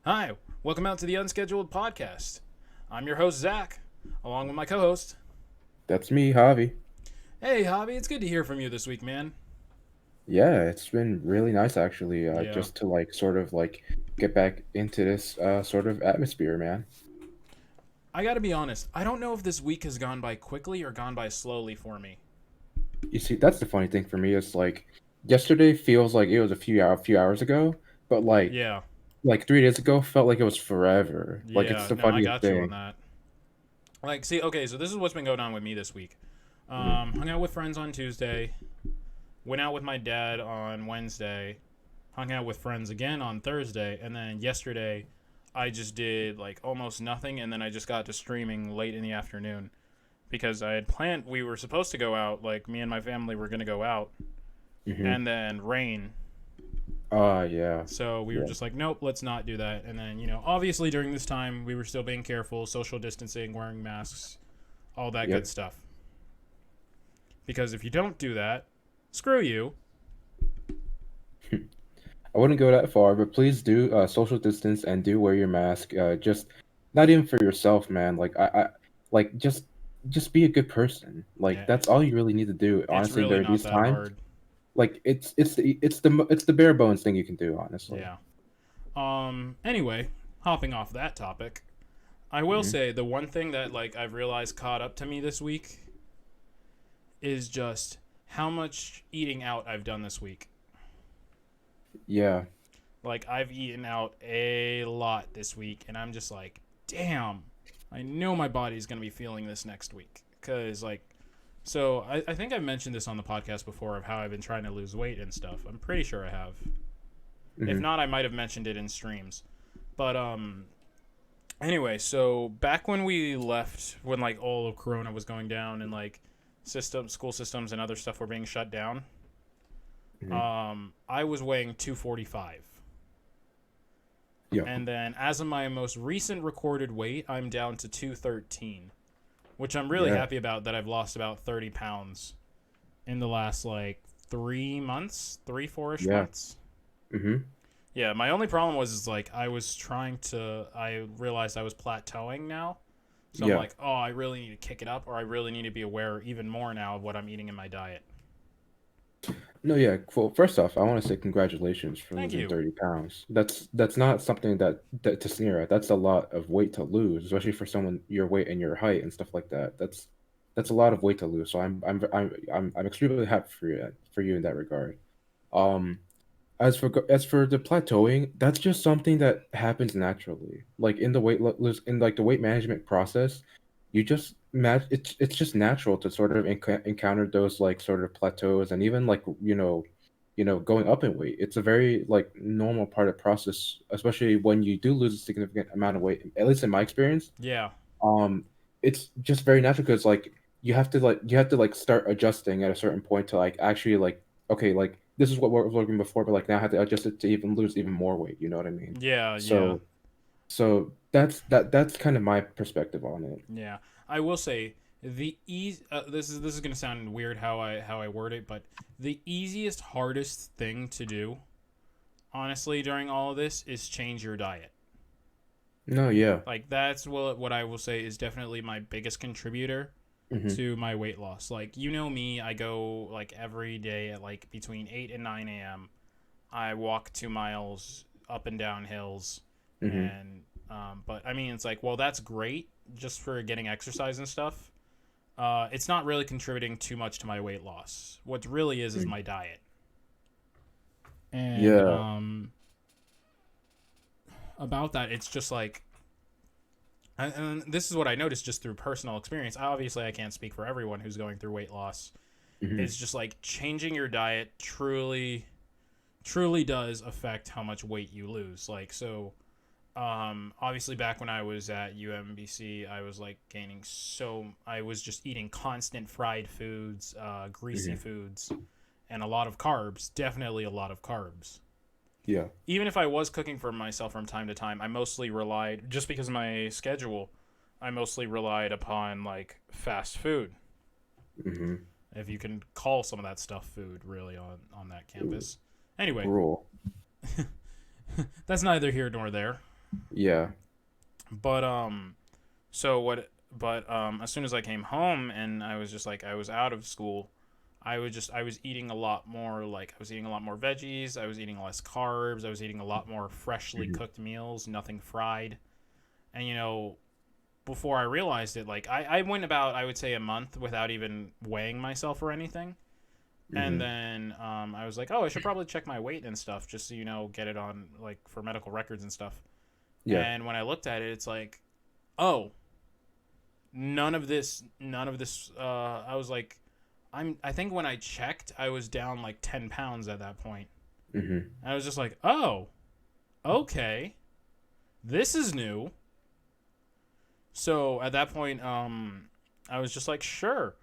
Hi, welcome out to the Unscheduled podcast. I'm your host, Zach, along with my co host. That's me, Javi. Hey, Hobby, it's good to hear from you this week, man. Yeah, it's been really nice actually, Yeah. just to get back into this sort of atmosphere, man. I gotta be honest, I don't know if this week has gone by quickly or gone by slowly for me. You see, that's the funny thing for me. It's like yesterday feels like it was a few hours ago, but Yeah. 3 days ago felt like it was forever. Like it's Yeah, the no, I funniest got you on thing. that. Like, see, okay, so this is what's been going on with me this week. Hmm. Hung out with friends on Tuesday, went out with my dad on Wednesday, hung out with friends again on Thursday, and then yesterday I just did like almost nothing, and then I just got to streaming late in the afternoon because I had planned we were supposed to go out, like me and my family were gonna go out, Hmm. and then rain. Yeah, So we were yeah, just like, nope, let's not do that. And then obviously during this time we were still being careful, social distancing, wearing masks, all that good yep. stuff. Because if you don't do that, screw you. I wouldn't go that far, but please do social distance and do wear your mask. Just not even for yourself, man. Like just be a good person. Like Yeah, that's all you really need to do. it's Honestly, really during not these that times, hard. like it's the bare bones thing you can do. Honestly. Yeah. Anyway, hopping off that topic, I will Hmm. say the one thing that like I've realized caught up to me this week is just how much eating out I've done this week. Yeah. Like I've eaten out a lot this week, and I'm just like, damn, I know my body's gonna be feeling this next week. Cause like, so I think I've mentioned this on the podcast before of how I've been trying to lose weight and stuff. I'm pretty sure I have. If Hmm. not, I might have mentioned it in streams. But anyway, so back when we left, when like all of Corona was going down and like school systems, and other stuff were being shut down, Hmm. I was weighing 245. Yeah. And then as of my most recent recorded weight, I'm down to 213, which I'm really Yeah. happy about that I've lost about 30 pounds in the last like 3 months, 4 ish Yeah. months. Hmm. Yeah, my only problem was is like I realized I was plateauing now. So I'm Yeah. like, oh, I really need to kick it up, or I really need to be aware even more now of what I'm eating in my diet. No, yeah. Well, first off, I want to say congratulations for Thank losing you. 30 pounds. That's not something that to sneer at. That's a lot of weight to lose, especially for someone your weight and your height and stuff like that. That's a lot of weight to lose. So I'm extremely happy for you in that regard. Um, as for the plateauing, that's just something that happens naturally. Like in the lose in like the weight management process, you just match it's just natural to sort of encounter those like sort of plateaus and even like going up in weight. It's a very like normal part of the process, especially when you do lose a significant amount of weight. At least in my experience, Yeah. um, it's just very natural because like you have to start adjusting at a certain point to like actually like okay like this is what was working before, but like now I have to adjust it to even lose even more weight. You know what I mean? Yeah, yeah. So that's kind of my perspective on it. Yeah, I will say the easy. This is gonna sound weird how I word it, but the easiest, hardest thing to do, honestly, during all of this is change your diet. No, yeah. Like that's what I will say is definitely my biggest contributor Hmm. to my weight loss. Like me, I go like every day at like between 8 and 9 a.m. I walk 2 miles up and down hills, Hmm. and but I mean it's like well that's great just for getting exercise and stuff. It's not really contributing too much to my weight loss. What really is my diet. And Yeah. about that, it's just like, and this is what I noticed just through personal experience. Obviously, I can't speak for everyone who's going through weight loss. Hmm. It's just like changing your diet truly does affect how much weight you lose. Like so, obviously back when I was at UMBC, I was like gaining I was just eating constant fried foods, greasy Hmm. foods, and a lot of carbs. Definitely a lot of carbs. Yeah. Even if I was cooking for myself from time to time, I mostly relied just because of my schedule. I mostly relied upon like fast food, Hmm. if you can call some of that stuff food, really on that campus. Anyway, Rule. that's neither here nor there. Yeah. But so what? But as soon as I came home and I was just like I was out of school, I was eating a lot more, like I was eating a lot more veggies. I was eating less carbs. I was eating a lot more freshly Hmm. cooked meals, nothing fried. And before I realized it, like I went about, I would say, a month without even weighing myself or anything. And Hmm. then I was like, oh, I should probably check my weight and stuff just so get it on like for medical records and stuff. Yeah. And when I looked at it, it's like, oh, none of this. I was like, I think when I checked, I was down like 10 pounds at that point. Hmm. And I was just like, oh, okay, this is new. So at that point, I was just like, sure,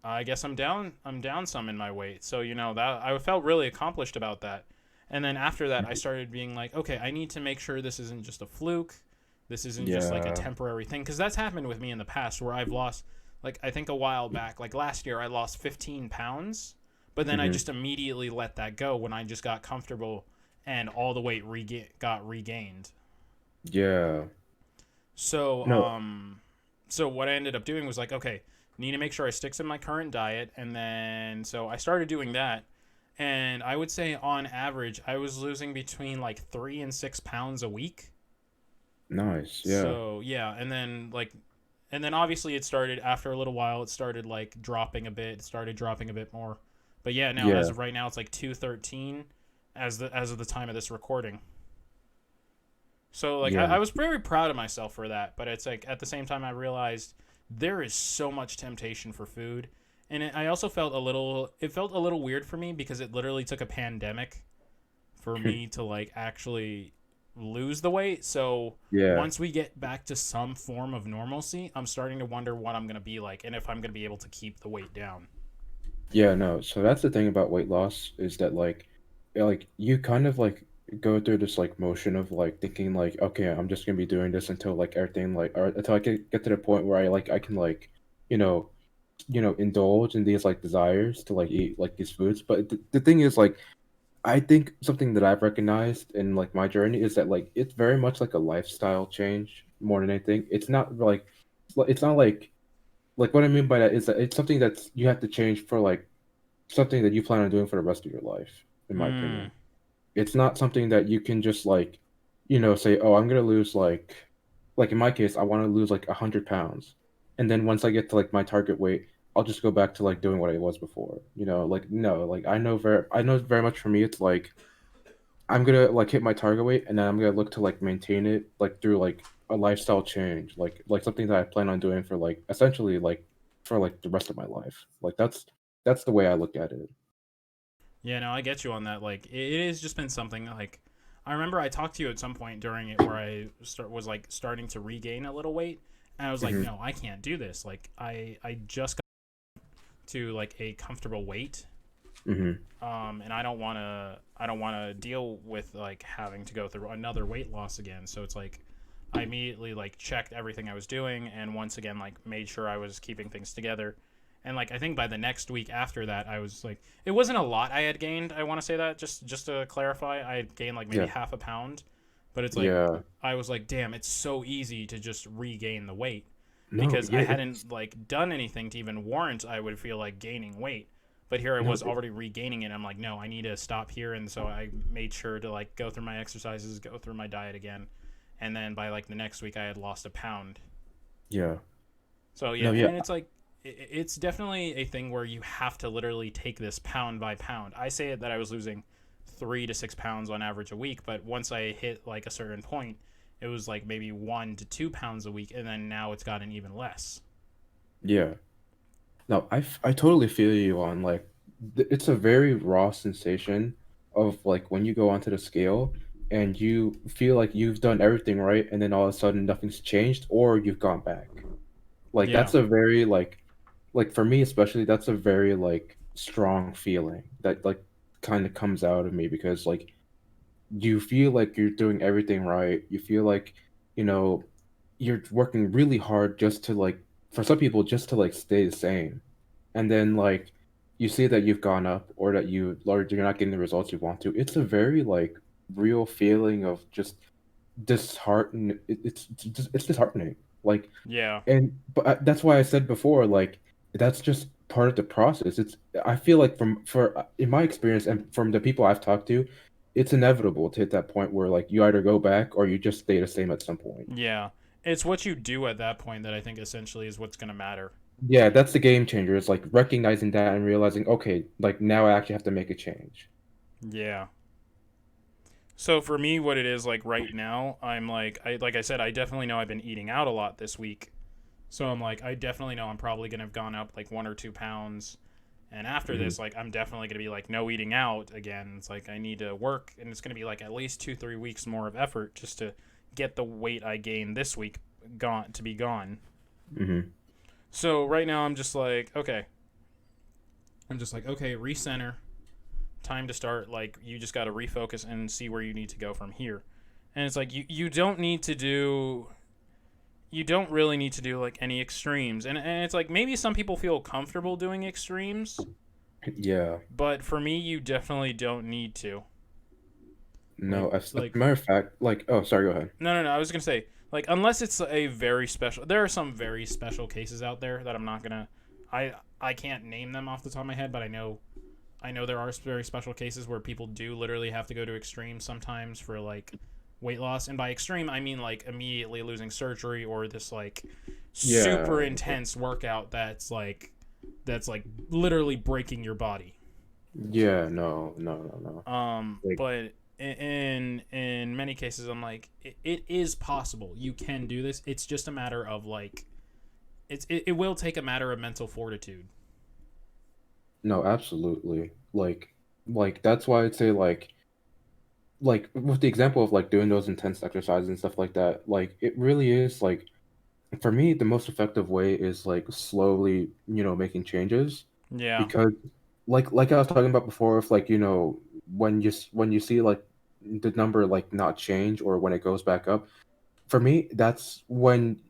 I guess I'm down. I'm down some in my weight. So that I felt really accomplished about that. And then after that, I started being like, okay, I need to make sure this isn't just a fluke. This isn't just like a Yeah. temporary thing, because that's happened with me in the past where I've lost, like I think a while back, like last year, I lost 15 pounds, but then I Hmm. just immediately let that go when I just got comfortable and all the weight got regained. Yeah. So, No. so what I ended up doing was like, okay, need to make sure I stick to my current diet, and then so I started doing that, and I would say on average I was losing between like 3 and 6 pounds a week. Nice. Yeah. So yeah, and then obviously it started after a little while. It started like dropping a bit. It started dropping a bit more, but yeah, now as Yeah. of right now, it's like 213 as of the time of this recording. So like Yeah. I was very proud of myself for that, but it's like at the same time I realized there is so much temptation for food, and I also felt a little. It felt a little weird for me because it literally took a pandemic for me to like actually lose the weight. So Yeah. once we get back to some form of normalcy, I'm starting to wonder what I'm gonna be like and if I'm gonna be able to keep the weight down. Yeah, no. So that's the thing about weight loss is that like you kind of like go through this like motion of like thinking like, okay, I'm just gonna be doing this until like everything like or until I get to the point where I can like, you know, indulge in these like desires to like eat like these foods. But the thing is like I think something that I've recognized in like my journey is that like it's very much like a lifestyle change more than anything. It's not like what I mean by that is that it's something that's you have to change for like something that you plan on doing for the rest of your life, in my Hmm. opinion. It's not something that you can just like, say, oh, I'm gonna lose like in my case, I want to lose like 100 pounds, and then once I get to like my target weight, I'll just go back to like doing what I was before. Like no, like I know very much for me, it's like I'm gonna like hit my target weight, and then I'm gonna look to like maintain it like through like a lifestyle change, like something that I plan on doing for like essentially like for like the rest of my life. Like that's the way I look at it. Yeah, no, I get you on that. Like, it has just been something like I remember I talked to you at some point during it where was like starting to regain a little weight, and I was like, Hmm. no, I can't do this. Like, I just got to like a comfortable weight, Hmm. and I don't want to deal with like having to go through another weight loss again. So it's like I immediately like checked everything I was doing, and once again like made sure I was keeping things together. And like I think by the next week after that, I was like, it wasn't a lot I had gained. I want to say that just to clarify, I had gained like maybe Yeah. half a pound, but it's like Yeah. I was like, damn, it's so easy to just regain the weight No, because I yeah, hadn't like done anything to even warrant I would feel like gaining weight. But here I no, was already regaining it. I'm like, no, I need to stop here, and so I made sure to like go through my exercises, go through my diet again, and then by like the next week I had lost a pound. yeah. So yeah, No, and yeah. it's like it's definitely a thing where you have to literally take this pound by pound. I say that I was losing 3 to 6 pounds on average a week, but once I hit like a certain point, it was like maybe 1 to 2 pounds a week, and then now it's gotten even less. Yeah. No, I totally feel you on like it's a very raw sensation of like when you go onto the scale and you feel like you've done everything right and then all of a sudden nothing's changed or you've gone back. Like Yeah, that's a very like for me especially that's a very like strong feeling that like kind of comes out of me because like you feel like you're doing everything right. You feel like, you know, you're working really hard just to like for some people just to like stay the same. And then like you see that you've gone up or that you're not getting the results you want to. It's a very like real feeling of just it's disheartening. Like, Yeah. and but that's why I said before, like that's just part of the process. It's I feel like from for in my experience and from the people I've talked to, it's inevitable to hit that point where like you either go back or you just stay the same at some point. Yeah. It's what you do at that point that I think essentially is what's going to matter. Yeah, that's the game changer. It's like recognizing that and realizing, okay, like now I actually have to make a change. Yeah. So for me, what it is like right now, I'm like I said, I definitely know I've been eating out a lot this week. So I'm like, I definitely know I'm probably gonna have gone up like 1 or 2 pounds. And after Hmm. this, like, I'm definitely gonna be like no eating out again. It's like I need to work, and it's gonna be like at least 2 3 weeks more of effort just to get the weight I gained this week gone to be gone. Hmm. So right now I'm just like okay, recenter, time to start. Like you just got to refocus and see where you need to go from here. And it's like you don't need to do you don't really need to do like any extremes. And it's like maybe some people feel comfortable doing extremes, Yeah. but for me you definitely don't need to. Like No, as like a matter of fact, like, oh, sorry, go ahead. no, I was going to say like unless it's a very special, there are some very special cases out there that I'm not going to I can't name them off the top of my head, but I know there are very special cases where people do literally have to go to extremes sometimes for like weight loss, and by extreme I mean like immediately losing surgery or this like super Yeah. intense workout that's like literally breaking your body. Yeah, no, no, no, no. Like, But in many cases I'm like it is possible. You can do this. It's just a matter of like it will take a matter of mental fortitude. no, absolutely. Like that's why I'd say like with the example of like doing those intense exercises and stuff like that, like it really is like for me the most effective way is like slowly, making changes Yeah. because like I was talking about before, if like, when you see like the number like not change or when it goes back up, for me that's when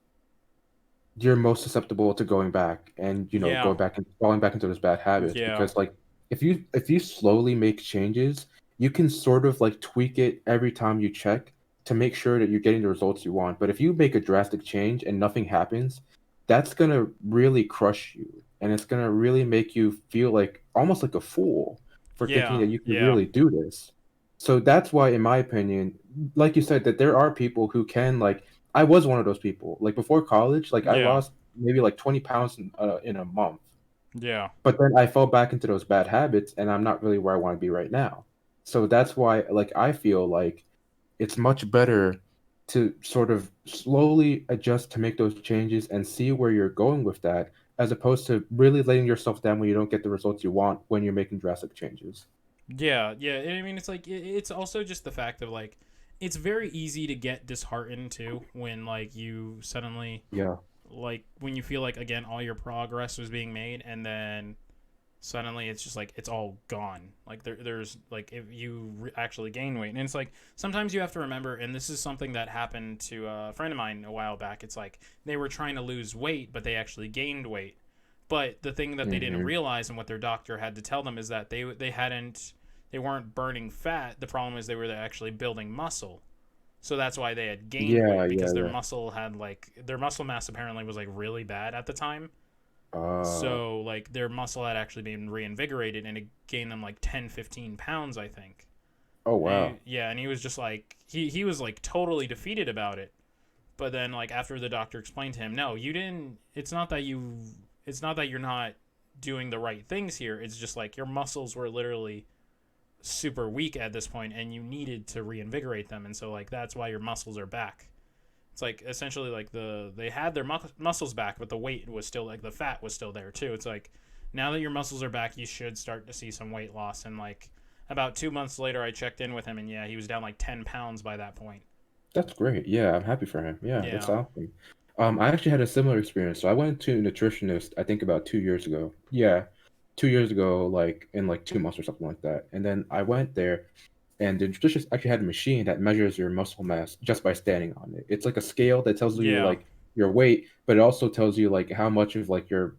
you're most susceptible to going back and Yeah. going back and falling back into those bad habits Yeah. because like if you slowly make changes you can sort of like tweak it every time you check to make sure that you're getting the results you want, but if you make a drastic change and nothing happens, that's going to really crush you and it's going to really make you feel like almost like a fool for thinking Yeah. that you can Yeah. really do this. So that's why in my opinion, like you said, that there are people who can like I was one of those people. Like before college, like I Yeah. lost maybe like 20 pounds in a month. Yeah. But then I fell back into those bad habits and I'm not really where I want to be right now. So that's why like I feel like it's much better to sort of slowly adjust to make those changes and see where you're going with that as opposed to really letting yourself down when you don't get the results you want when you're making drastic changes. Yeah, yeah. I mean, it's like it's also just the fact of like it's very easy to get disheartened too when like you suddenly Yeah. like when you feel like again all your progress was being made and then suddenly it's just like it's all gone. Like there's like if you actually gain weight, and it's like sometimes you have to remember, and this is something that happened to a friend of mine a while back. It's like they were trying to lose weight, but they actually gained weight. But the thing that they didn't Hmm. realize and what their doctor had to tell them is that they weren't burning fat. The problem is they were actually building muscle. So that's why they had gained Yeah, weight because yeah, their yeah. muscle had like their muscle mass apparently was like really bad at the time. Uh, So like their muscle had actually been reinvigorated and it gained them like 10 15 pounds I think. oh And wow. yeah, and he was just like he was like totally defeated about it. But then like after the doctor explained to him, no, you didn't. It's not that you're not doing the right things here. It's just like your muscles were literally super weak at this point, and you needed to reinvigorate them, and so like that's why your muscles are back. It's like essentially like they had their muscles back, but the weight was still like the fat was still there too. It's like now that your muscles are back, you should start to see some weight loss. And like about 2 months later, I checked in with him, and yeah, he was down like 10 pounds by that point. That's great. Yeah, I'm happy for him. Yeah, that's Yeah, awesome. I actually had a similar experience. So I went to a nutritionist, I think about 2 years ago. Yeah, 2 years ago, like in like 2 months or something like that. And then I went there, and the nutritionist actually had a machine that measures your muscle mass just by standing on it. It's like a scale that tells you yeah, like your weight, but it also tells you like how much of like your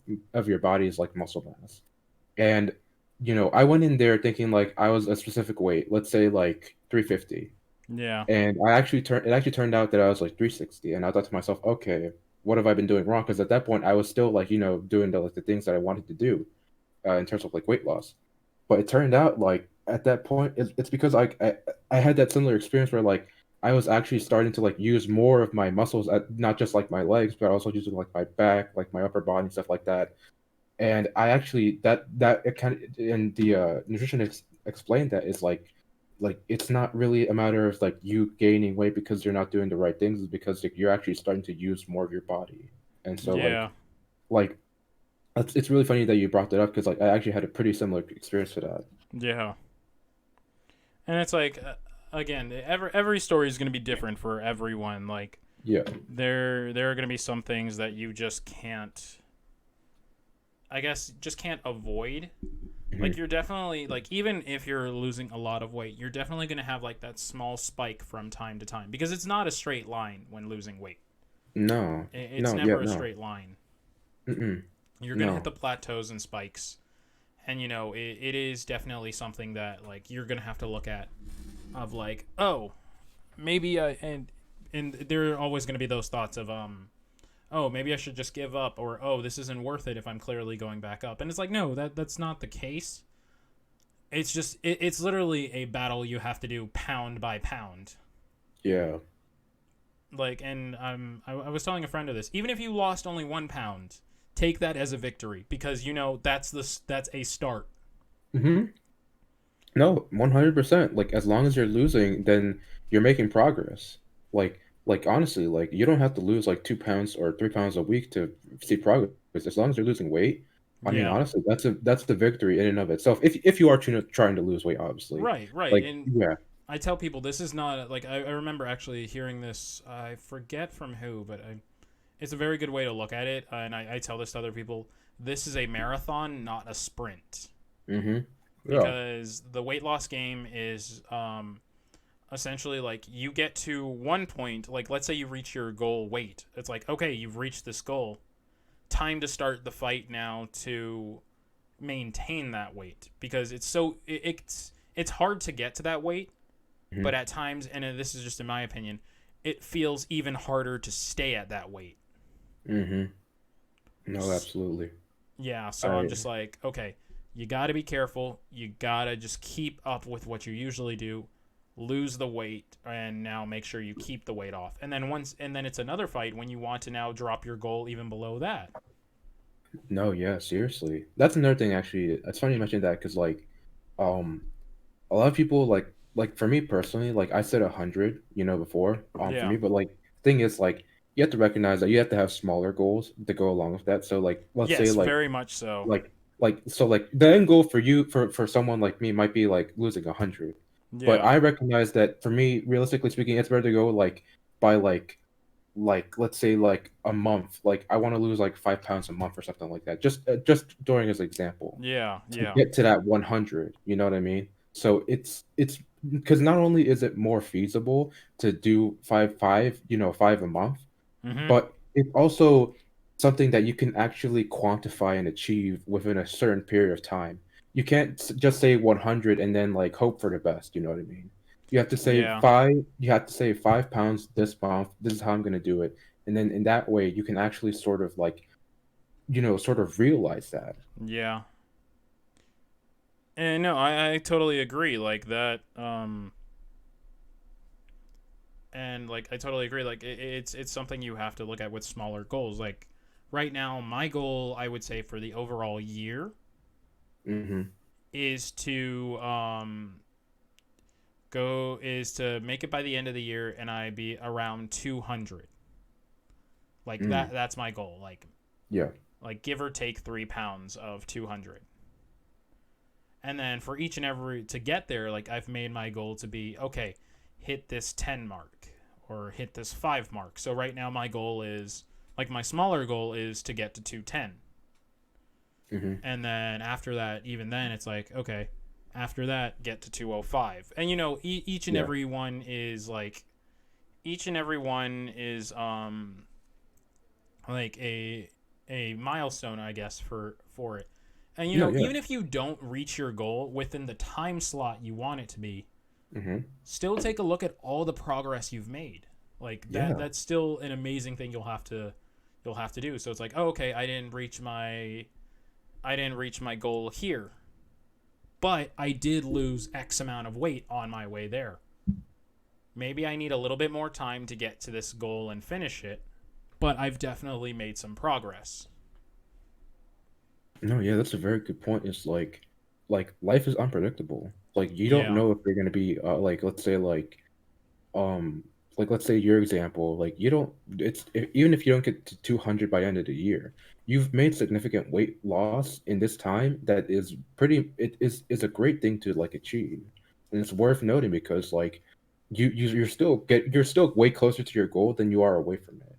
body is like muscle mass. And I went in there thinking like I was a specific weight, let's say like 350. Yeah. And it actually turned out that I was like 360, and I thought to myself, okay, what have I been doing wrong? Because at that point, I was still like, doing the things that I wanted to do in terms of like weight loss. But it turned out like at that point, it's because I had that similar experience where like I was actually starting to like use more of my muscles, not just like my legs, but also using like my back, like my upper body and stuff like that. And I actually that it kind of and the nutritionist explained that is like it's not really a matter of like you gaining weight because you're not doing the right things, it's because like, you're actually starting to use more of your body. And so Yeah. like it's really funny that you brought that up because like I actually had a pretty similar experience to that. Yeah. And it's like, again, every story is going to be different for everyone. Like, Yeah. there are going to be some things that you just can't, I guess, just can't avoid. Like, Hmm. you're definitely, like, even if you're losing a lot of weight, you're definitely going to have like that small spike from time to time, because it's not a straight line when losing weight. No. It's No. Yeah. never a No. straight line. Mm-mm. You're going to hit No. the plateaus and spikes. And it is definitely something that like you're going to have to look at, of like, oh, maybe and there are always going to be those thoughts of oh, maybe I should just give up, or oh, this isn't worth it if I'm clearly going back up. And it's like, no, that's not the case. It's just it's literally a battle you have to do pound by pound. Yeah. Like, and I was telling a friend of this. Even if you lost only 1 pound, take that as a victory, because that's a start. Hmm. No, 100%. Like as long as you're losing, then you're making progress. Like honestly, like you don't have to lose like 2 pounds or 3 pounds a week to see progress. As long as you're losing weight, I mean, Yeah. honestly, that's the victory in and of itself. If you are trying to lose weight, obviously, Right, right. like And yeah. I tell people this is not like I remember actually hearing this. I forget from who, but it's a very good way to look at it. And I tell this to other people. This is a marathon, not a sprint, Mm-hmm. Yeah. because the weight loss game is essentially like you get to one point. Like, let's say you reach your goal weight. It's like, okay, you've reached this goal. Time to start the fight now to maintain that weight, because it's hard to get to that weight, Mm-hmm. but at times, and this is just in my opinion, it feels even harder to stay at that weight. Mm-hmm. No, absolutely. Yeah, so I'm I just like, okay, you got to be careful. You got to just keep up with what you usually do. Lose the weight, and now make sure you keep the weight off. And then it's another fight when you want to now drop your goal even below that. No, yeah, seriously. That's another thing actually. It's funny you mentioned that because um a lot of people like for me personally, like I said 100, before for Yeah. me, but like thing is like you have to recognize that you have to have smaller goals to go along with that. So like let's say Yes, very much so. like the end goal for you for someone like me might be like losing 100, but Yeah. I recognize that for me, realistically speaking, it's better to go like by let's say like a month. Like I want to lose like 5 pounds a month or something like that. Just during as an example Yeah. to Yeah. get to that 100. You know what I mean? So it's because not only is it more feasible to do five, 5 a month, Mhm. but it's also something that you can actually quantify and achieve within a certain period of time. You can't just say 100 and then like hope for the best. You know what I mean? Yeah. You have to say 5 pounds this month. This is how I'm going to do it. And then in that way, you can actually sort of like, sort of realize that. Yeah. And no, I totally agree. Like that. And like I totally agree. Like it's something you have to look at with smaller goals. Like right now, my goal, I would say, for the overall year Hmm. is to go is to make it by the end of the year, and I be around 200. Like Mm. that's my goal. Yeah. Like give or take 3 pounds of 200. And then for each and every to get there, like I've made my goal to be, okay, hit this 10 mark or hit this 5 mark. So right now my goal is, like, my smaller goal is to get to 210. Hmm. And then after that, even then it's like, okay, after that get to 205. And each and Yeah. every one is like, each and every one is like a milestone, I guess, for it. And No. Yeah. even if you don't reach your goal within the time slot you want it to be, Hmm. Still take a look at all the progress you've made. Like Yeah. that's still an amazing thing you'll have to do. So it's like, oh, okay, I didn't reach my goal here, but I did lose X amount of weight on my way there. Maybe I need a little bit more time to get to this goal and finish it, but I've definitely made some progress. No, yeah, that's a very good point. It's like life is unpredictable. Like you don't Yeah. know if you're gonna be like um let's say your example, like you don't even if you don't get to 200 by end of the year, you've made significant weight loss in this time that is pretty it is a great thing to like achieve. And it's worth noting because like you're still way closer to your goal than you are away from it.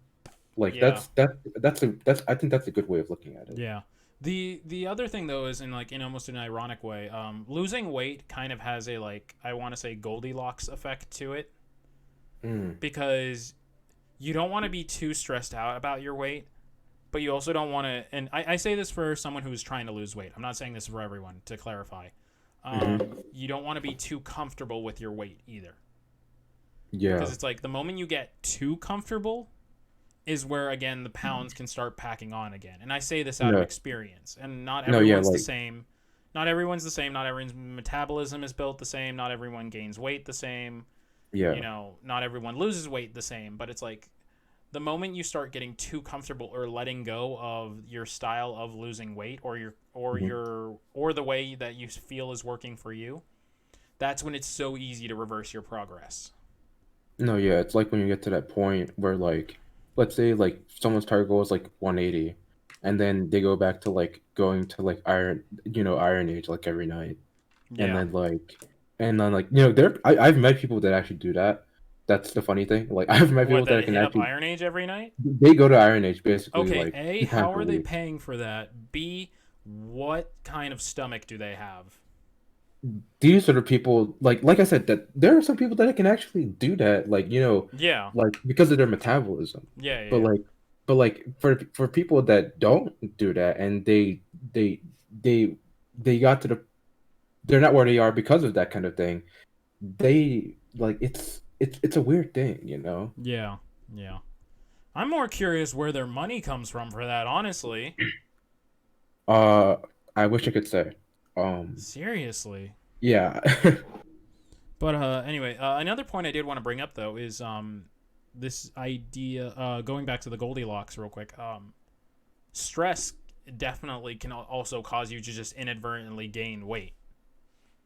Like Yeah. that's I think that's a good way of looking at it. Yeah. The other thing though is in like in almost an ironic way, losing weight kind of has a like I want to say Goldilocks effect to it Mm, because you don't want to be too stressed out about your weight, but you also don't want to. And I say this for someone who's trying to lose weight. I'm not saying this for everyone. To clarify, hmm. you don't want to be too comfortable with your weight either, because Yeah. it's like the moment you get too comfortable is where again the pounds can start packing on again. And I say this out of No. experience. And not No, yeah, everyone's the like same. Not everyone's the same. Not everyone's metabolism is built the same. Not everyone gains weight the same. yeah. Not everyone loses weight the same. But it's like the moment you start getting too comfortable or letting go of your style of losing weight Mhm. or the way that you feel is working for you, that's when it's so easy to reverse your progress. No, yeah, it's like when you get to that point where like let's say like someone's target goal is like 180 and then they go back to like going to like Iron Age like every night. And Yeah. then I've met people that actually do that. That's the funny thing. Like I've met What, people that that can hit up actually Iron Age every night? they go to Iron Age basically Okay, like A, 2 times how a are they week. paying for that? B, what kind of stomach do they have? These are the people like I said that there are some people that can actually do that Yeah. like because of their metabolism. Yeah, yeah, But yeah. like for people that don't do that and they they they got to they're not where they are because of that kind of thing. They like it's a weird thing, you know. Yeah. Yeah. I'm more curious where their money comes from for that, honestly. Uh, I wish I could say. Um, Seriously. yeah. But anyway, another point I did want to bring up though is this idea going back to the Goldilocks real quick. Stress definitely can also cause you to just inadvertently gain weight.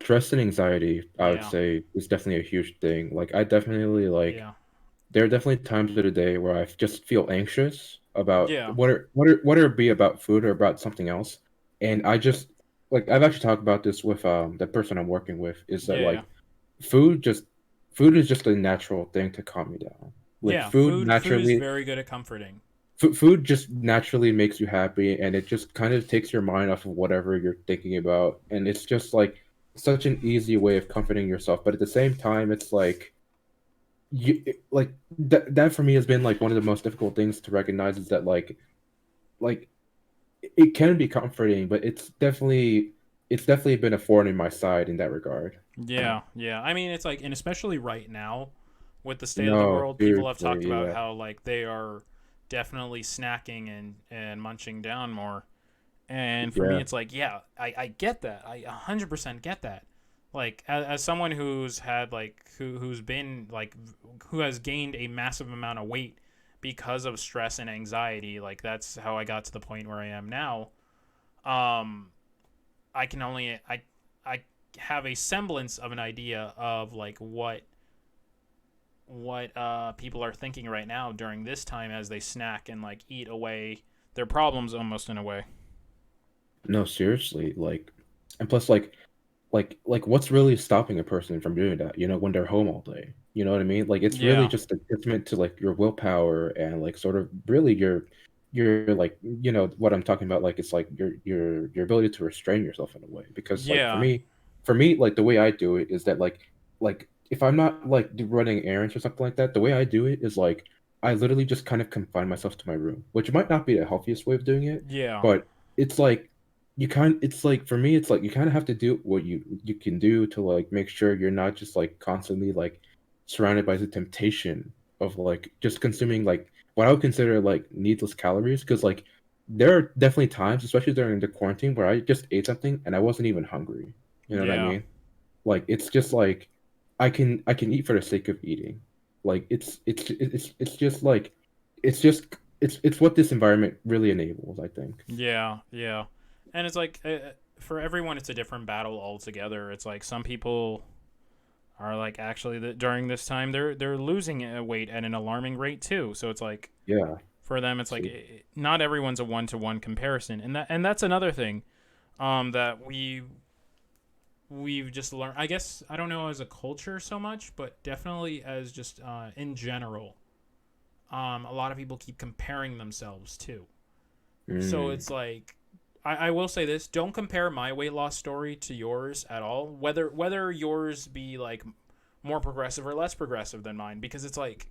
Stress and anxiety, I would Yeah. say, is definitely a huge thing. Like I definitely like Yeah. there are definitely times of the day where I just feel anxious about Yeah. whether it be about food or about something else. And I just like I've actually talked about this with the person I'm working with, is that Yeah. like food just food is just a natural thing to calm me down. Like Yeah. Food is very good at comforting. food just naturally makes you happy, and it just kind of takes your mind off of whatever you're thinking about, and it's just like such an easy way of comforting yourself. But at the same time, it's like like that for me has been like one of the most difficult things to recognize, is that like it can be comforting, but it's definitely been a thorn in my side in that regard. Yeah, yeah. I mean, it's like, and especially right now, with the state of the No, world, people have talked seriously, about yeah. how like they are definitely snacking and munching down more. And for me, Yeah. it's like, yeah, I get that. I 100% get that. Like as someone who's had like who's been like who has gained a massive amount of weight because of stress and anxiety, like that's how I got to the point where I am now. Um, I can only I have a semblance of an idea of like what people are thinking right now during this time as they snack and like eat away their problems almost in a way. No, seriously, and plus like what's really stopping a person from doing that, when they're home all day? You know what I mean? Like it's really Yeah. just a testament to like your willpower and like sort of really your like what I'm talking about, like it's like your ability to restrain yourself in a way. Because like Yeah. for me like the way I do it is that like if I'm not like running errands or something like that, the way I do it is like I literally just kind of confine myself to my room, which might not be the healthiest way of doing it, Yeah. but it's like it's like for me it's like you kind of have to do what you can do to like make sure you're not just like constantly like surrounded by the temptation of like just consuming like what I would consider like needless calories, because like there are definitely times, especially during the quarantine, where I just ate something and I wasn't even hungry. You know what I Yeah. mean? Like it's just like I can eat for the sake of eating. Like it's just like it's what this environment really enables, I think. Yeah, yeah. And it's like for everyone it's a different battle altogether. It's like some people are like actually during this time they're losing weight at an alarming rate too. So it's like Yeah. for them it's like See. not everyone's a one-to-one comparison. And that's another thing that we've just learned. I guess I don't know as a culture so much, but definitely as just in general. A lot of people keep comparing themselves too. So Mm, it's like I will say this: don't compare my weight loss story to yours at all. Whether yours be like more progressive or less progressive than mine, because it's like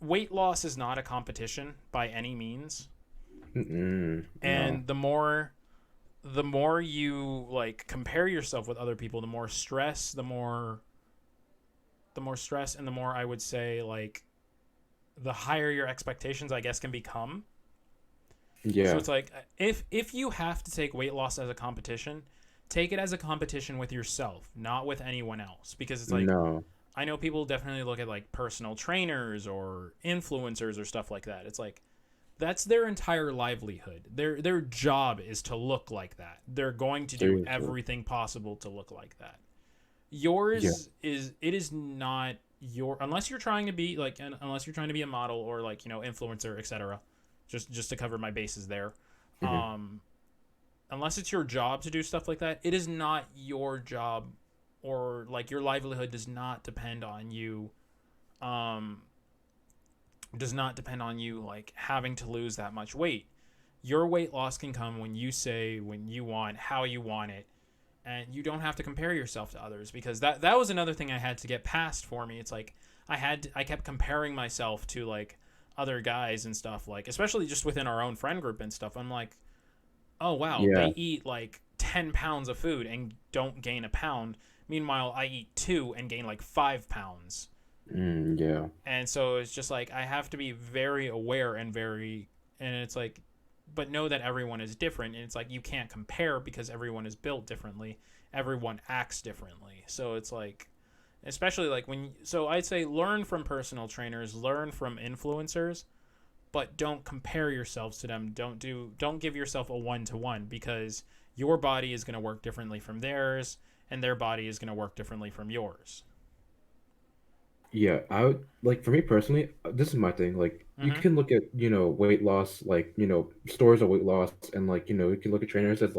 weight loss is not a competition by any means, no. and the more you like compare yourself with other people, the more stress and the more I would say like the higher your expectations I guess can become. So Yeah. it's like if you have to take weight loss as a competition, take it as a competition with yourself, not with anyone else. Because it's like No. I know people definitely look at like personal trainers or influencers or stuff like that. It's like that's their entire livelihood. Their job is to look like that. They're going to do Seriously. everything possible to look like that. Yeah. Yours is it is not your unless you're trying to be like unless you're trying to be a model or like influencer, etc. Just to cover my bases there. Hmm. Um, Unless it's your job to do stuff like that, it is not your job or like your livelihood does not depend on you. Um, does not depend on you like having to lose that much weight. Your weight loss can come when you say when you want how you want it, and you don't have to compare yourself to others because that was another thing I had to get past for me. It's like I kept comparing myself to like other guys and stuff like especially just within our own friend group and stuff. I'm like, oh wow, they Yeah. eat like 10 pounds of food and don't gain a pound. Meanwhile, I eat 2 and gain like 5 pounds. Yeah. And so it's just like I have to be very aware and and it's like but know that everyone is different and it's like you can't compare because everyone is built differently. Everyone acts differently. So it's like especially like so I'd say learn from personal trainers, learn from influencers, but don't compare yourselves to them. Don't give yourself a one to one because your body is going to work differently from theirs and their body is going to work differently from yours. Yeah, I would like for me personally, this is my thing. Like you Mhm. can look at, weight loss, like, stores of weight loss and like, you can look at trainers as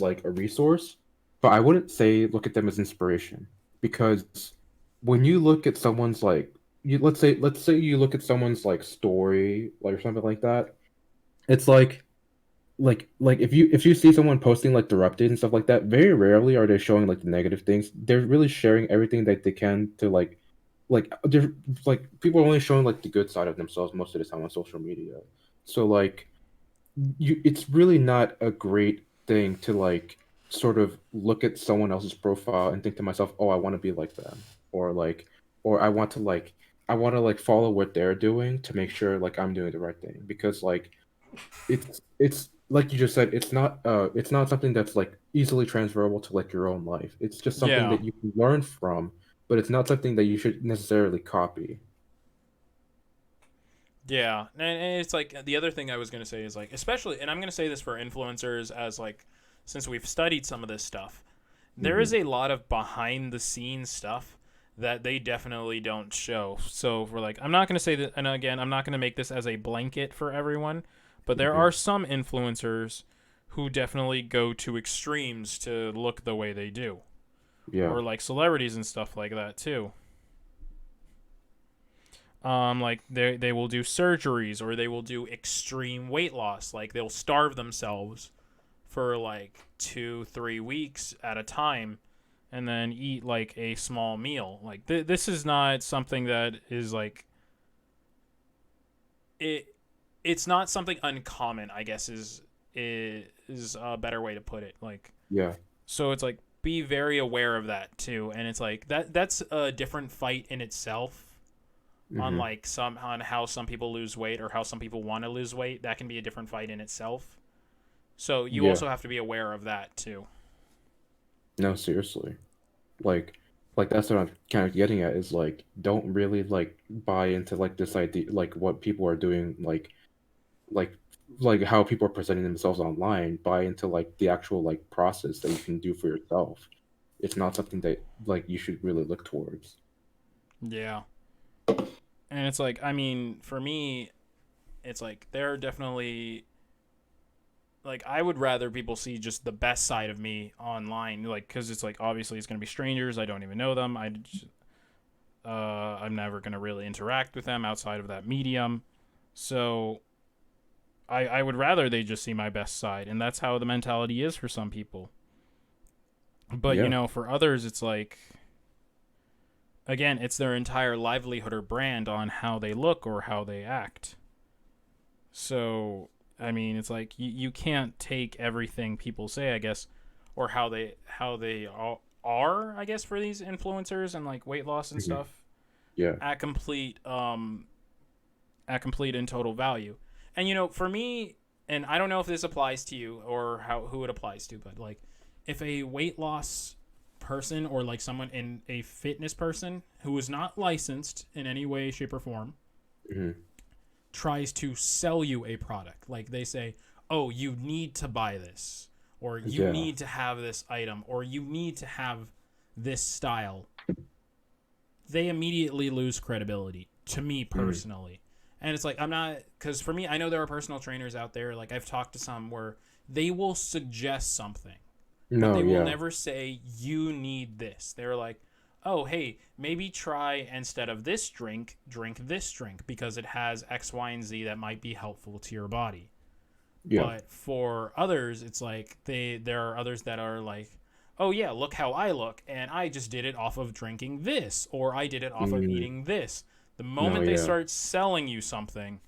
like a resource, but I wouldn't say look at them as inspiration because when you look at someone's like you let's say you look at someone's like story like or something like that, it's like if you see someone posting like their updates and stuff like that, very rarely are they showing like the negative things. They're really sharing everything that they can to they're like people are only showing like the good side of themselves most of the time on social media. So like it's really not a great thing to like sort of look at someone else's profile and think to myself, oh, I want to be like them, or like or I want to like follow what they're doing to make sure like I'm doing the right thing, because like it's like you just said, it's not something that's like easily transferable to like your own life. It's just something Yeah. that you can learn from, but it's not something that you should necessarily copy. Yeah. And it's like the other thing I was going to say is like especially and I'm going to say this for influencers as like since we've studied some of this stuff. There is Hmm. a lot of behind the scenes stuff that they definitely don't show. So we're like, I'm not going to say that, and again, I'm not going to make this as a blanket for everyone, but there Hmm. are some influencers who definitely go to extremes to look the way they do, Yeah. or like celebrities and stuff like that too. Like they will do surgeries or they will do extreme weight loss. Like they'll starve themselves for like 2-3 weeks at a time and then eat like a small meal. Like this is not something that is like it. It's not something uncommon. I guess is is a better way to put it. Like, Yeah. so it's like be very aware of that too, and it's like that's a different fight in itself. On Hmm. like some on how some people lose weight or how some people want to lose weight, that can be a different fight in itself. So you Yeah. also have to be aware of that too. No, seriously. Like that's what I'm kind of getting at is like don't really like buy into like this idea like what people are doing like how people are presenting themselves online. Buy into like the actual like process that you can do for yourself. It's not something that like you should really look towards. Yeah. And it's like, I mean, for me, it's like there are definitely like I would rather people see just the best side of me online, like because it's like obviously it's gonna be strangers, I don't even know them, I'm never gonna really interact with them outside of that medium, so I would rather they just see my best side, and that's how the mentality is for some people. But Yeah. for others, it's like again, it's their entire livelihood or brand on how they look or how they act. So I mean, it's like you can't take everything people say, I guess, or how they all are, I guess, for these influencers and like weight loss and Hmm. stuff Yeah. at complete and total value. And for me, and I don't know if this applies to you or who it applies to, but like if a weight loss person or like someone in a fitness person who is not licensed in any way, shape, or form Hmm. tries to sell you a product. Like they say, "Oh, you need to buy this," or "You Yeah. need to have this item," or "You need to have this style." They immediately lose credibility to me Hmm. personally. And it's like I'm not cuz for me I know there are personal trainers out there like I've talked to some where they will suggest something, but No, they will yeah. never say you need this. They're like, "Oh, hey, maybe try instead of this drink this drink because it has X, Y, and Z that might be helpful to your body." Yeah. But for others, it's like there are others that are like, "Oh yeah, look how I look, and I just did it off of drinking this, or I did it off of Mm, eating this." The no, moment they yeah. start selling you something,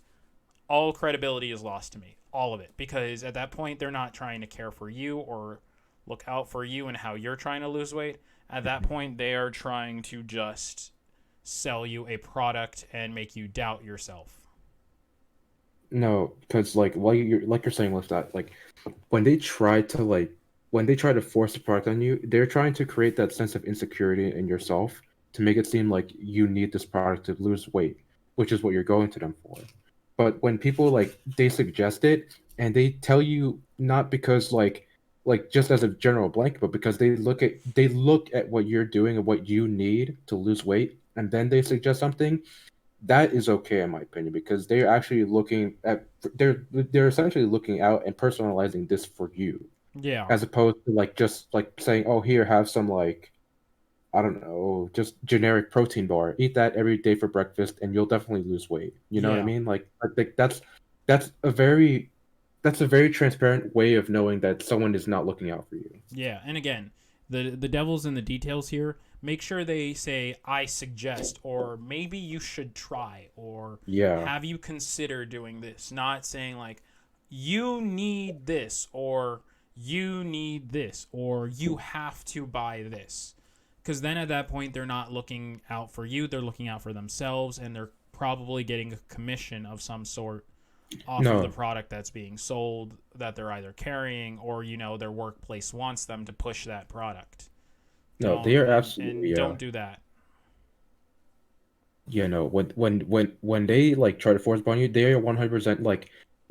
all credibility is lost to me, all of it, because at that point they're not trying to care for you or look out for you and how you're trying to lose weight. At that Mhm. point, they are trying to just sell you a product and make you doubt yourself. No, because like you're saying with that, like when they try to when they try to force a product on you, they're trying to create that sense of insecurity in yourself to make it seem like you need this product to lose weight, which is what you're going to them for. But when people like they suggest it and they tell you not because just as a general blanket, but because they look at what you're doing and what you need to lose weight, and then they suggest something that is okay in my opinion because they're actually looking at they're essentially looking out and personalizing this for you Yeah, as opposed to like just like saying, oh, here, have some like I don't know, just generic protein bar, eat that every day for breakfast and you'll definitely lose weight, you know what I yeah, mean? Like I think that's a very that's a very transparent way of knowing that someone is not looking out for you. yeah. And again, the devil's in the details here. Make sure they say I suggest or maybe you should try or Yeah. have you consider doing this. Not saying like you need this or you need this or you have to buy this. Cuz then at that point they're not looking out for you, they're looking out for themselves and they're probably getting a commission of some sort off of the No, product that's being sold that they're either carrying or their workplace wants them to push that product. no, they Don't are absolutely, and yeah. don't do that. Yeah, no. When they like try to force upon you, they are 100% like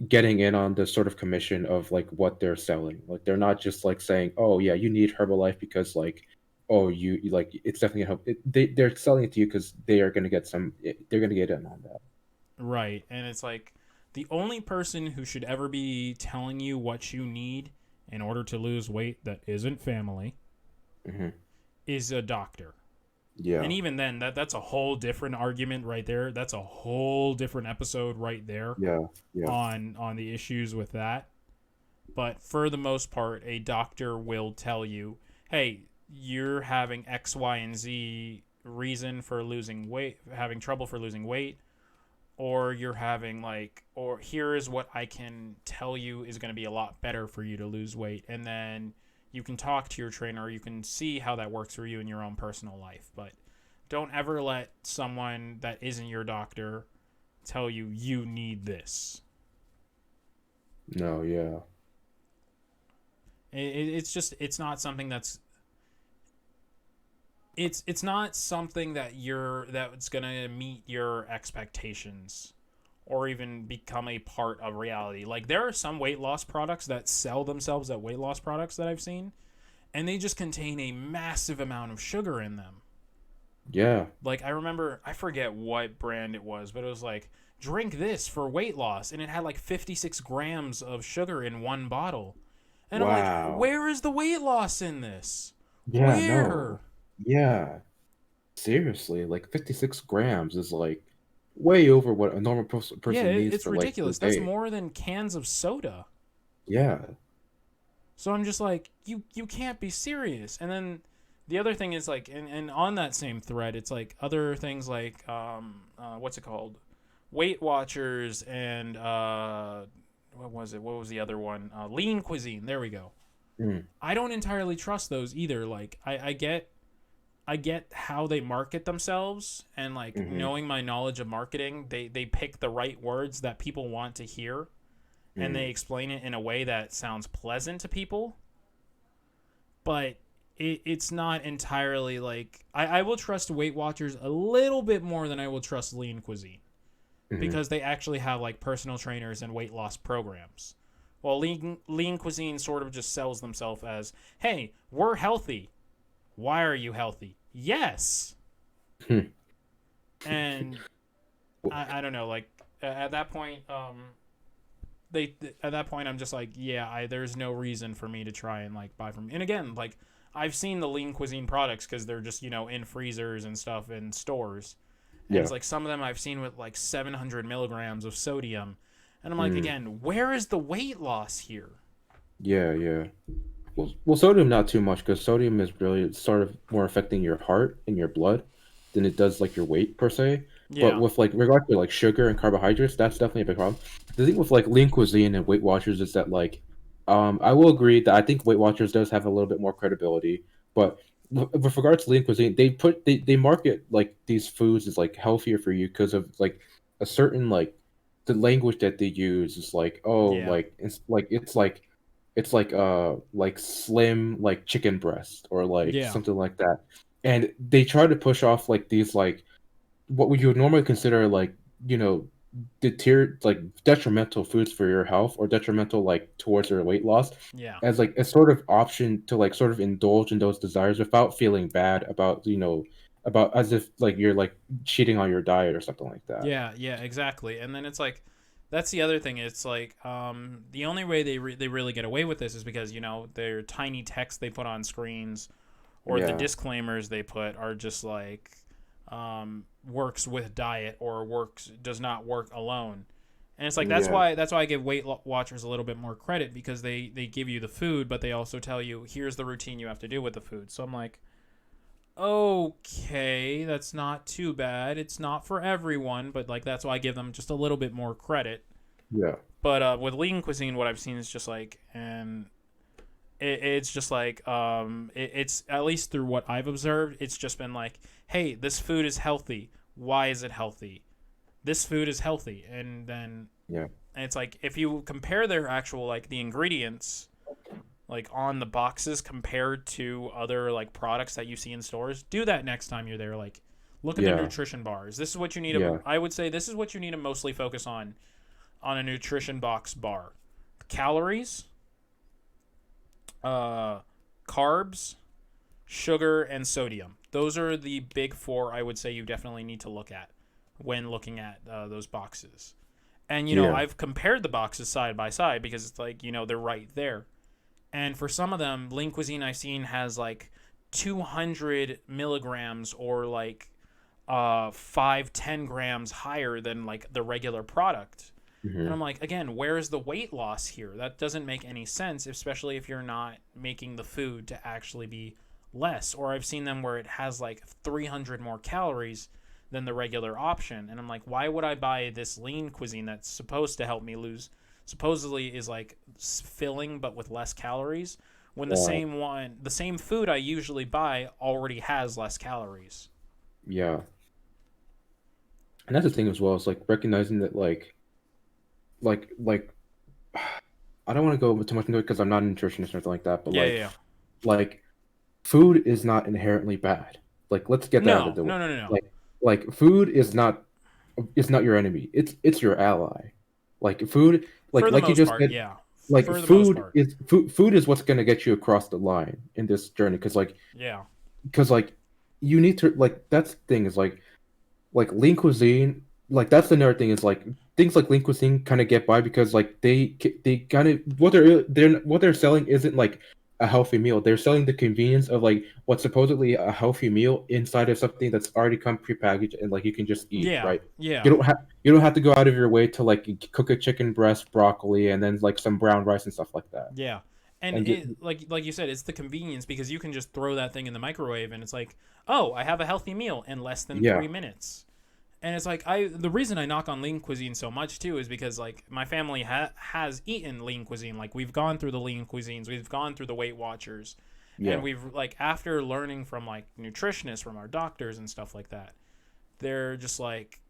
getting in on the sort of commission of like what they're selling. Like they're not just like saying, "Oh yeah, you need Herbalife because like, oh you like it's definitely gonna help." They're selling it to you because they are gonna get they're gonna get in on that. Right. And it's like the only person who should ever be telling you what you need in order to lose weight that isn't family Hmm. is a doctor. And Yeah, even then that's a whole different argument right there. That's a whole different episode right there yeah, yeah. on the issues with that. But for the most part, a doctor will tell you, hey, you're having X, Y, and Z reason for losing weight, having trouble for losing weight, or you're having like, or here is what I can tell you is going to be a lot better for you to lose weight, and then you can talk to your trainer, or you can see how that works for you in your own personal life. But don't ever let someone that isn't your doctor tell you you need this. No, yeah. It's just, it's not something that's, it's not something that that's gonna meet your expectations or even become a part of reality. Like, there are some weight loss products that sell themselves as weight loss products that I've seen, and they just contain a massive amount of sugar in them. Yeah. Like, I remember, I forget what brand it was, but it was like, drink this for weight loss, and it had like 56 grams of sugar in one bottle. And I'm like, Wow. where is the weight loss in this? Yeah, Where? no. Yeah. Seriously, like 56 grams is like way over what a normal Yeah, person needs it's for like the ridiculous. That's day. more than cans of soda. Yeah. So I'm just like, you can't be serious. And then the other thing is like, and on that same thread, it's like other things like what's it called, Weight Watchers, and what was it? What was the other one? Lean Cuisine. There we go. Mm, I don't entirely trust those either. Like, I get how they market themselves, and like, mm-hmm, knowing my knowledge of marketing, they pick the right words that people want to hear, and they mm, explain it in a way that sounds pleasant to people. But it's not entirely like, I will trust Weight Watchers a little bit more than I will trust Lean Cuisine, mm-hmm. because they actually have like personal trainers and weight loss programs. Well, Lean Cuisine sort of just sells themselves as, hey, we're healthy. Why are you healthy? Yes. Hmm. And I don't know, like, at that point, they at that point I'm just like, yeah, there's no reason for me to try and like buy from. And again, like, I've seen the Lean Cuisine products because they're just, in freezers and stuff in stores, and it's Yeah. like some of them I've seen with like 700 milligrams of sodium, and I'm like, Mm, again, where is the weight loss here? yeah, yeah. Well, sodium not too much because sodium is really sort of more affecting your heart and your blood than it does like your weight per se. But Yeah, with like regard to like sugar and carbohydrates, that's definitely a big problem. The thing with like lean cuisine and Weight Watchers is that like, I will agree that I think Weight Watchers does have a little bit more credibility. But with regards to lean cuisine, they market like these foods as like healthier for you because of like a certain like the language that they use is like, oh, yeah, like slim like chicken breast or like yeah, something like that, and they try to push off like these like what would you would normally consider like, you know, detrimental foods for your health or detrimental like towards your weight loss yeah. as like a sort of option to like sort of indulge in those desires without feeling bad about, about as if like you're like cheating on your diet or something like that. Yeah, yeah, exactly. And then it's like, that's the other thing. It's like, the only way they really get away with this is because, their tiny text they put on screens, or the Yeah, disclaimers they put are just like, works with diet, or works does not work alone. And it's like, yeah, that's why I give Weight Watchers a little bit more credit, because they give you the food, but they also tell you, here's the routine you have to do with the food. So I'm like, okay, that's not too bad. It's not for everyone, but like, that's why I give them just a little bit more credit. yeah, But with Lean Cuisine, what I've seen is just like, and it's just like, it's, at least through what I've observed, it's just been like, hey, this food is healthy. Why is it healthy? This food is healthy, and then, yeah, and it's like, if you compare their actual, like, the ingredients, like, on the boxes compared to other like products that you see in stores, do that next time you're there. Like, look at the yeah, nutrition bars. This is what you need to, yeah, I would say this is what you need to mostly focus on a nutrition box bar: calories, uh carbs, sugar, and sodium. Those are the big four I would say you definitely need to look at when looking at those boxes. And yeah. I've compared the boxes side by side, because it's like, they're right there. And for some of them, Lean Cuisine I've seen has like 200 milligrams, or like 5-10 grams higher than like the regular product. And Hmm. I'm like, again, where is the weight loss here? That doesn't make any sense, especially if you're not making the food to actually be less. Or I've seen them where it has like 300 more calories than the regular option. And I'm like, why would I buy this lean cuisine that's supposed to help me lose, supposedly is like filling but with less calories, when Yeah. the same food I usually buy already has less calories. Yeah. And that's the thing as well. It's like recognizing that like I don't want to go too much into it because I'm not a nutritionist or anything like that, but Yeah, yeah, yeah. like food is not inherently bad. Like let's get that out of No, the way. no, no, no, no. Like food is not your enemy. It's your ally. Like food, For the like you most just part, said, yeah. like For the most part, food is what's gonna get you across the line in this journey. yeah. Because like you need to like that's the thing is like lean cuisine, like that's another thing is like things like lean cuisine kind of get by because like they kind of what they're selling isn't like a healthy meal. They're selling the convenience of like what's supposedly a healthy meal inside of something that's already come prepackaged and like you can just eat, Yeah, right? yeah, You don't have to go out of your way to like cook a chicken breast, broccoli, and then like some brown rice and stuff like that. yeah. And And it like you said, it's the convenience because you can just throw that thing in the microwave and it's like, oh, I have a healthy meal in less than yeah, 3 minutes. And it's like the reason I knock on lean cuisine so much too is because like my family has eaten lean cuisine. Like we've gone through the lean cuisines, we've gone through the Weight Watchers, and yeah, we've like after learning from like nutritionists, from our doctors and stuff like that, they're just like,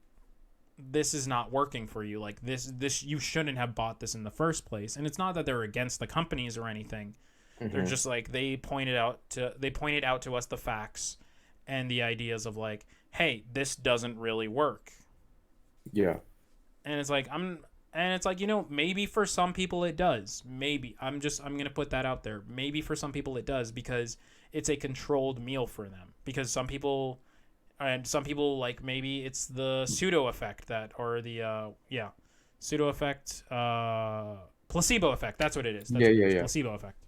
this is not working for you. Like this you shouldn't have bought this in the first place. And it's not that they're against the companies or anything. They're hmm just like they pointed out to us the facts and the ideas of like, hey, this doesn't really work. yeah, And it's like maybe for some people it does. Maybe I'm gonna put that out there. Maybe for some people it does because it's a controlled meal for them. Because some people like maybe it's the pseudo effect that or the pseudo effect, placebo effect. That's what it is. That's yeah, what it yeah, is. yeah, Placebo effect.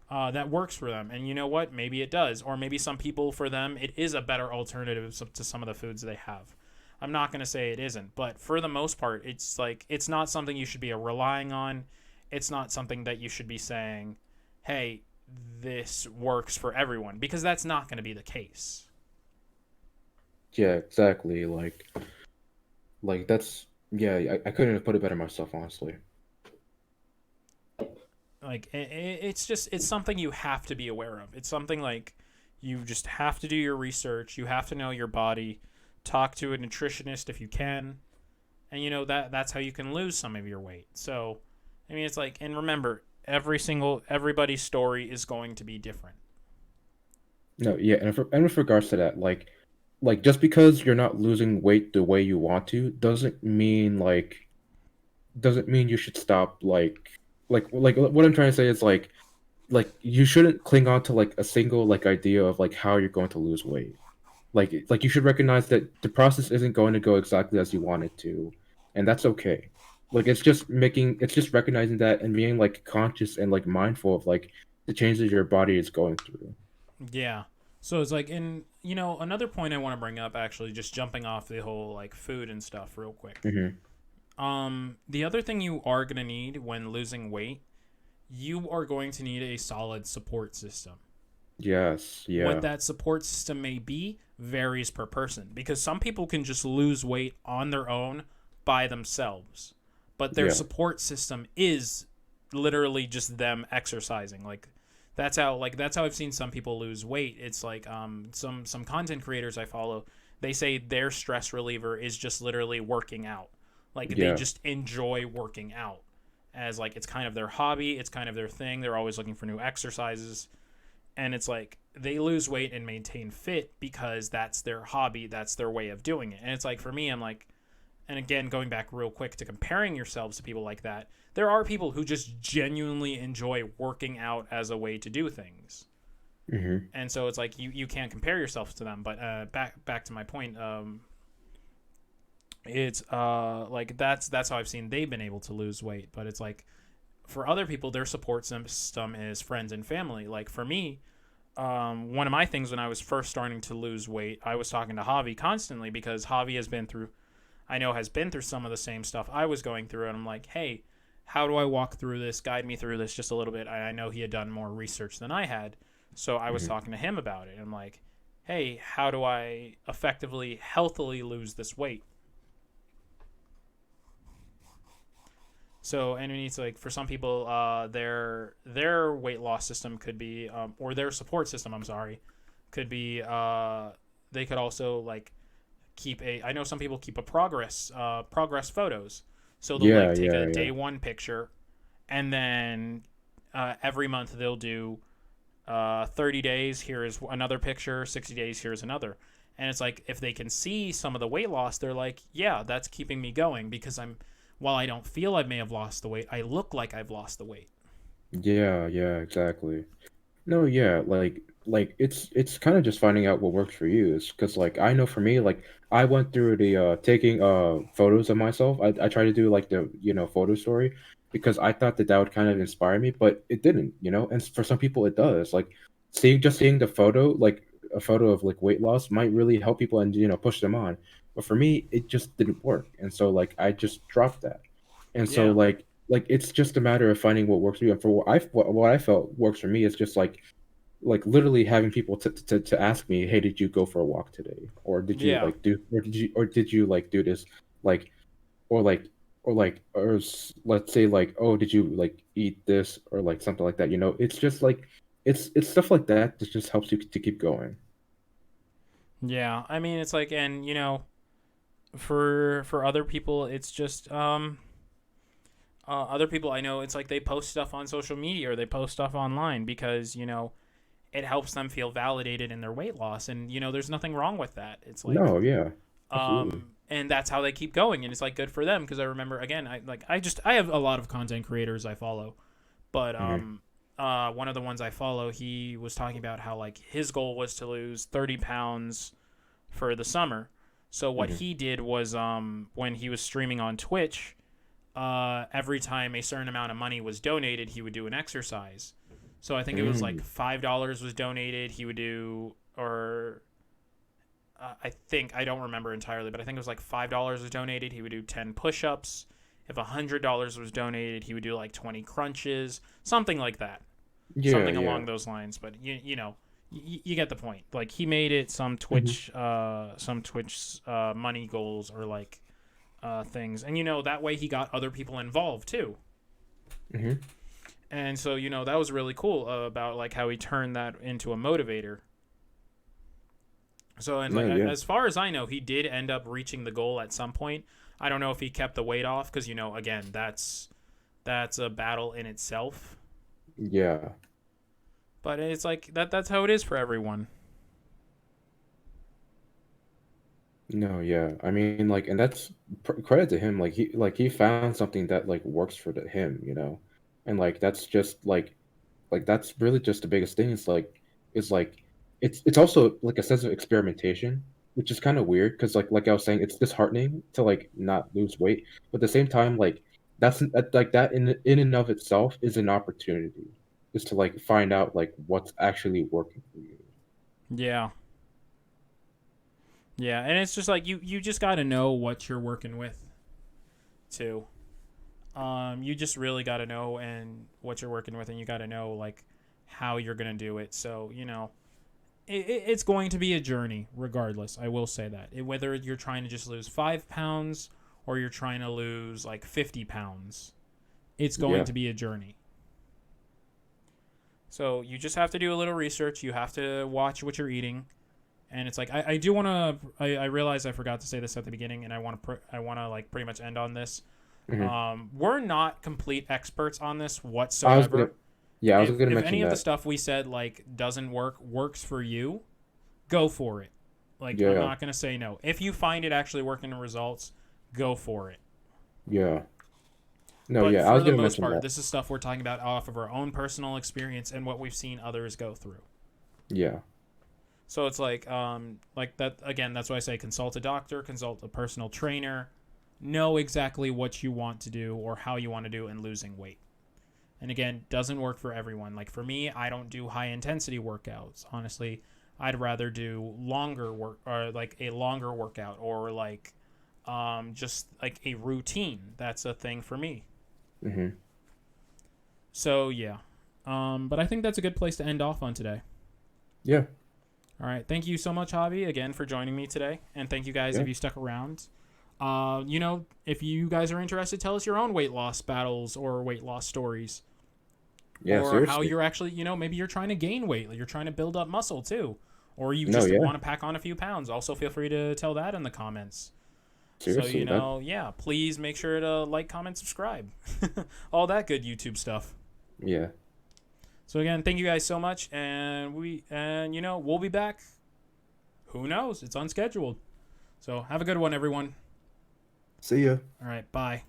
That works for them. And you know what? Maybe it does. Or maybe some people, for them, it is a better alternative to some of the foods they have. I'm not going to say it isn't, but for the most part, it's like it's not something you should be relying on. It's not something that you should be saying, hey, this works for everyone, because that's not going to be the case. yeah, exactly. Like that's yeah, I couldn't have put it better myself, honestly. Like it's something you have to be aware of. It's something like you just have to do your research. You have to know your body. Talk to a nutritionist if you can, and that's how you can lose some of your weight. So, I mean, it's like, and remember, everybody's story is going to be different. No, yeah, and with regards to that, like just because you're not losing weight the way you want to doesn't mean you should stop like what I'm trying to say is like you shouldn't cling on to like a single like idea of like how you're going to lose weight. Like you should recognize that the process isn't going to go exactly as you want it to, and that's okay. Like it's just recognizing that and being like conscious and like mindful of like the changes your body is going through. Yeah. So it's like, and another point I want to bring up, actually, just jumping off the whole like food and stuff real quick. Hmm. The other thing you are gonna need when losing weight, you are going to need a solid support system. Yes, What yeah, that support system may be varies per person, because some people can just lose weight on their own by themselves, but their yeah, support system is literally just them exercising. Like that's how I've seen some people lose weight. It's like some content creators I follow, they say their stress reliever is just literally working out. Like they yeah, just enjoy working out, as like it's kind of their hobby, it's kind of their thing. They're always looking for new exercises, and it's like they lose weight and maintain fit because that's their hobby, that's their way of doing it. And it's like, for me, I'm like, and again, going back real quick to comparing yourselves to people like that, there are people who just genuinely enjoy working out as a way to do things. hmm, And so it's like you can't compare yourself to them. But back to my point, it's like that's how I've seen they've been able to lose weight. But it's like, for other people, their support system is friends and family. Like for me, one of my things when I was first starting to lose weight, I was talking to Javi constantly, because Javi has been through some of the same stuff I was going through, and I'm like, hey, how do I walk through this? Guide me through this just a little bit. I know he had done more research than I had, so I was hmm, talking to him about it. And I'm like, hey, how do I effectively, healthily lose this weight? So, and it's like for some people, their weight loss system could be, or their support system. I'm sorry, could be. They could also like keep a. I know some people keep a progress photos. So they'll like Yeah, take yeah, a yeah. day one picture, and then every month they'll do 30 days. Here is another picture. 60 days. Here's another. And it's like if they can see some of the weight loss, they're like, yeah, that's keeping me going because I'm while I don't feel I may have lost the weight, I look like I've lost the weight. Yeah, yeah, exactly. No, yeah, like it's kind of just finding out what works for you. Is because like I know for me, like I went through the taking photos of myself. I tried to do like the photo story because I thought that that would kind of inspire me, but it didn't, you know. And for some people, it does. Like seeing the photo, like a photo of like weight loss, might really help people and push them on. But for me, it just didn't work, and so like I just dropped that. And so Yeah. like it's just a matter of finding what works for you. And for what I felt works for me is just like literally having people to ask me, hey, did you go for a walk today, or did you Yeah. like do or did you like do this, like or like let's say like, oh, did you like eat this or like something like that, it's just like it's stuff like that that just helps you to keep going. Yeah. I mean, it's like and for other people it's just other people I know it's like they post stuff on social media or they post stuff online because, it helps them feel validated in their weight loss and there's nothing wrong with that. It's like No, yeah, absolutely. and that's how they keep going and it's like good for them because I remember again I have a lot of content creators I follow, but Hmm. one of the ones I follow, he was talking about how like his goal was to lose 30 pounds for the summer. So what Hmm. he did was when he was streaming on Twitch, every time a certain amount of money was donated, he would do an exercise. So I think it was like Mm. $5 was donated. He would do, or I think I don't remember entirely, but I think it was like $5 was donated. He would do 10 push-ups. If $100 was donated, he would do like 20 crunches, something like that, Yeah, something yeah. along those lines. But you get the point. Like he made it Hmm. Some Twitch money goals or like things, and that way he got other people involved too. Hmm. And so that was really cool about like how he turned that into a motivator. So and No, like yeah, as far as I know, he did end up reaching the goal at some point. I don't know if he kept the weight off because again that's a battle in itself. yeah. But it's like that's how it is for everyone. No, yeah. I mean, like, and that's credit to him. Like he found something that like works for him. And like that's just like that's really just the biggest thing. It's like it's also like a sense of experimentation, which is kind of weird because like I was saying, it's disheartening to like not lose weight, but at the same time, like like that in and of itself is an opportunity, is to like find out like what's actually working for you. Yeah, yeah, and it's just like you just got to know what you're working with too. You just really got to know and what you're working with, and you got to know like how you're gonna do it. So it's going to be a journey, regardless. I will say that whether you're trying to just lose 5 pounds or you're trying to lose like 50 pounds, it's going Yeah. to be a journey. So you just have to do a little research. You have to watch what you're eating, and it's like I do want to. I realize I forgot to say this at the beginning, and I want to like pretty much end on this. Hmm. We're not complete experts on this I was gonna, whatsoever. yeah, I was If gonna if mention any of the that. stuff we said like doesn't works for you, go for it. Like I'm Yeah, not gonna say no. If you find it actually working in results, go for it. yeah. No, But yeah, I for was the gonna most mention part, that. this is stuff we're talking about off of our own personal experience and what we've seen others go through. Yeah. So it's like that again. That's why I say consult a doctor, consult a personal trainer, know exactly what you want to do or how you want to do in losing weight. And again, doesn't work for everyone. Like for me, I don't do high intensity workouts. Honestly, I'd rather do longer work or like a longer workout or like just like a routine. That's a thing for me. Hmm. So yeah. But I think that's a good place to end off on today. Yeah. All right. Thank you so much, Javi, again for joining me today, and thank you guys Yeah. if you stuck around. If you guys are interested, tell us your own weight loss battles or weight loss stories, Yeah, or how seriously. you're actually, maybe you're trying to gain weight, like you're trying to build up muscle too, or you No, just yeah. want to pack on a few pounds. Also, feel free to tell that in the comments. So, Seriously, that yeah, please make sure to like, comment, subscribe. All that good YouTube stuff. yeah. So again, thank you guys so much, and we'll be back. Who knows? It's unscheduled. So have a good one, everyone. See ya. All right, bye.